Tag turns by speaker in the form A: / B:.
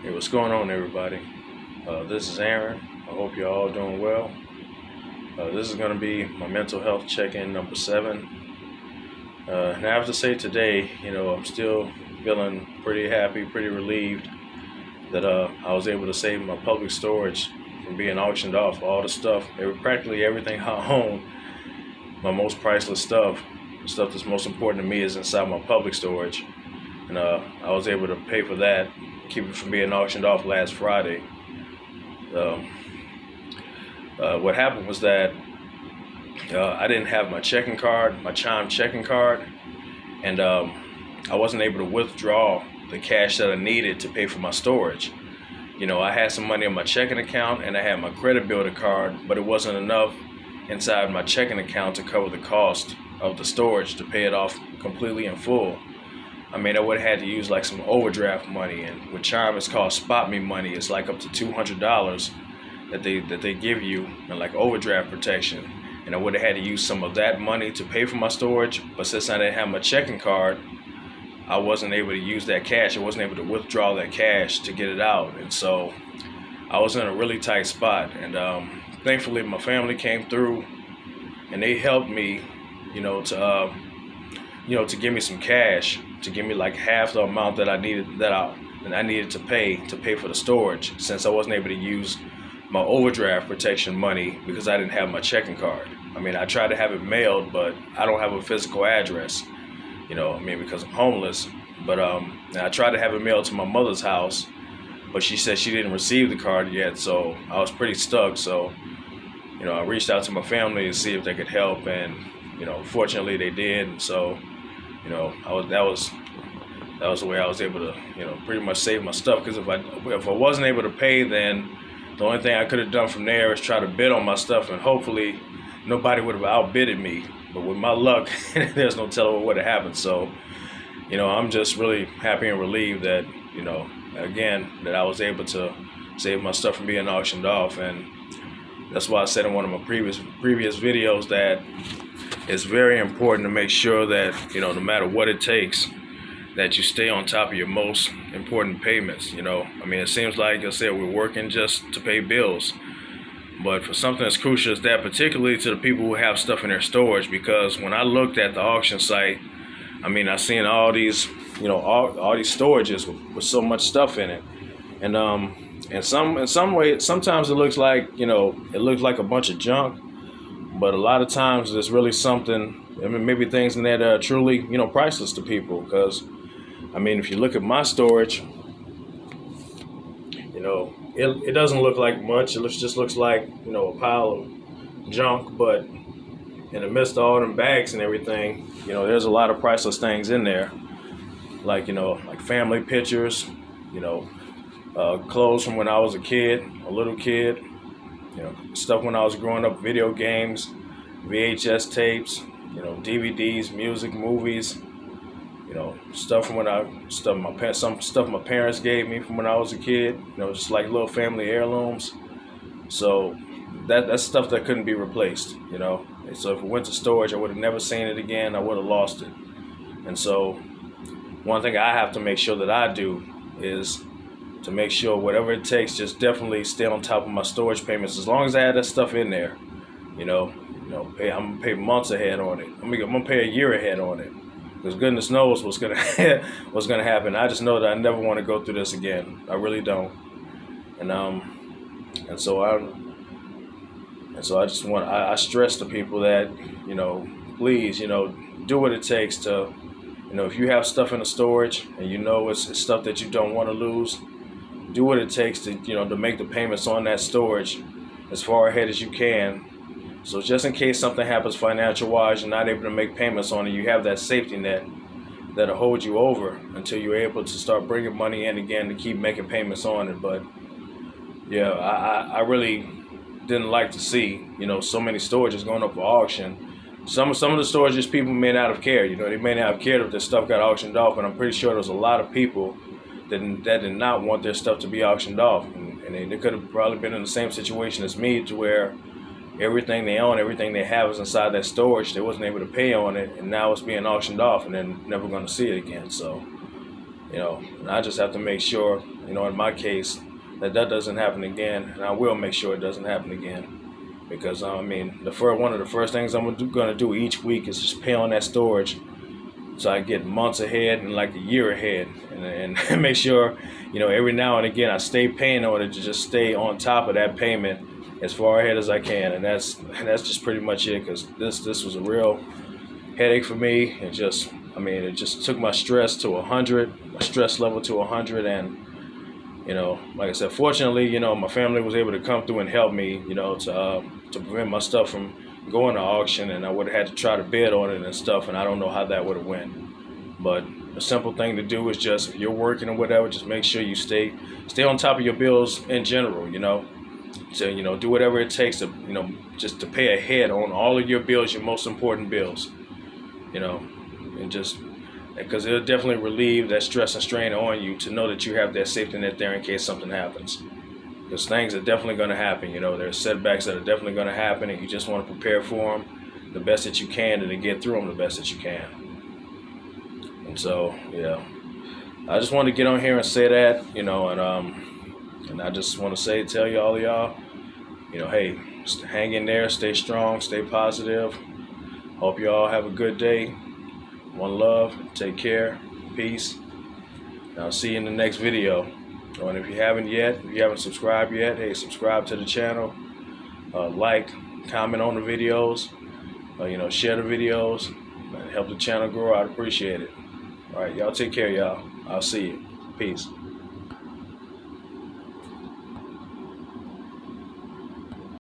A: Hey, what's going on, everybody? This is Aaron. I hope you're all doing well. This is going to be my mental health check-in number 7. And I have to say today, I'm still feeling pretty happy, pretty relieved that I was able to save my public storage from being auctioned off. All the stuff, practically everything I own, my most priceless stuff, the stuff that's most important to me is inside my public storage. And I was able to pay for that, keep it from being auctioned off last Friday. Um, what happened was that I didn't have my checking card, my Chime checking card, and I wasn't able to withdraw the cash that I needed to pay for my storage. I had some money on my checking account and I had my credit builder card, but it wasn't enough inside my checking account to cover the cost of the storage to pay it off completely in full. I mean, I would have had to use like some overdraft money, and with Chime it's called Spot Me money. It's like up to $200 that they give you and like overdraft protection. And I would have had to use some of that money to pay for my storage, but since I didn't have my checking card, I wasn't able to use that cash. I wasn't able to withdraw that cash to get it out, and so I was in a really tight spot. And thankfully, my family came through, and they helped me, to give me some cash, to give me like half the amount that I needed to pay for the storage, since I wasn't able to use my overdraft protection money because I didn't have my checking card. I mean, I tried to have it mailed, but I don't have a physical address, because I'm homeless. But and I tried to have it mailed to my mother's house, but she said she didn't receive the card yet, so I was pretty stuck. So, I reached out to my family to see if they could help, and fortunately they did. And so, that was the way I was able to, pretty much save my stuff. Because if I wasn't able to pay, then the only thing I could have done from there is try to bid on my stuff, and hopefully nobody would have outbidded me. But with my luck, there's no telling what would have happened. So, I'm just really happy and relieved that, again, that I was able to save my stuff from being auctioned off. And that's why I said in one of my previous videos that it's very important to make sure that, no matter what it takes, that you stay on top of your most important payments. It seems like I said we're working just to pay bills, but for something as crucial as that, particularly to the people who have stuff in their storage, because when I looked at the auction site, I seen all these, all these storages with so much stuff in it, and in some way, sometimes it looks like, a bunch of junk, but a lot of times there's really something. Maybe things in there that are truly, priceless to people. Because, if you look at my storage, it doesn't look like much. It just looks like, a pile of junk. But in the midst of all them bags and everything, there's a lot of priceless things in there. Like, like family pictures, clothes from when I was a little kid, stuff when I was growing up, video games, VHS tapes, DVDs, music, movies, stuff from some stuff my parents gave me from when I was a kid, just like little family heirlooms. So that's stuff that couldn't be replaced, And so if it went to storage, I would have never seen it again. I would have lost it. And so one thing I have to make sure that I do is to make sure whatever it takes, just definitely stay on top of my storage payments. As long as I had that stuff in there, I'm gonna pay months ahead on it. I'm gonna pay a year ahead on it, because goodness knows what's gonna what's gonna happen. I just know that I never want to go through this again. I really don't. And so I just want I stress to people that please do what it takes to if you have stuff in the storage and it's stuff that you don't want to lose, do what it takes to to make the payments on that storage as far ahead as you can. So just in case something happens financial wise, you're not able to make payments on it, you have that safety net that'll hold you over until you're able to start bringing money in again to keep making payments on it. But yeah, I really didn't like to see so many storages going up for auction. Some of the storages people may not have cared. They may not have cared if their stuff got auctioned off, and I'm pretty sure there's a lot of people that did not want their stuff to be auctioned off, and they could have probably been in the same situation as me, to where everything they own, everything they have is inside that storage. They wasn't able to pay on it, and now it's being auctioned off, and they're never going to see it again. So And I just have to make sure, in my case, that doesn't happen again, and I will make sure it doesn't happen again. Because one of the first things I'm gonna do each week is just pay on that storage, so I get months ahead and like a year ahead, and make sure, every now and again I stay paying in order to just stay on top of that payment as far ahead as I can, and that's just pretty much it. Because this was a real headache for me. It just took my stress to 100, my stress level to 100, and like I said, fortunately, my family was able to come through and help me, to prevent my stuff from going to auction, and I would have had to try to bid on it and stuff, and I don't know how that would have went. But a simple thing to do is just, if you're working or whatever, just make sure you stay on top of your bills in general, to do whatever it takes to, just to pay ahead on all of your bills, your most important bills, and just because it'll definitely relieve that stress and strain on you to know that you have that safety net there in case something happens. Because things are definitely going to happen. There's setbacks that are definitely going to happen, and you just want to prepare for them the best that you can, and to get through them the best that you can. And so, yeah, I just want to get on here and say that, and I just want to tell all of y'all, hey, hang in there, stay strong, stay positive. Hope you all have a good day. One love, take care, peace. And I'll see you in the next video. And if you haven't subscribed yet, hey, subscribe to the channel. Like, comment on the videos. Share the videos. Help the channel grow. I'd appreciate it. All right, y'all take care, y'all. I'll see you. Peace.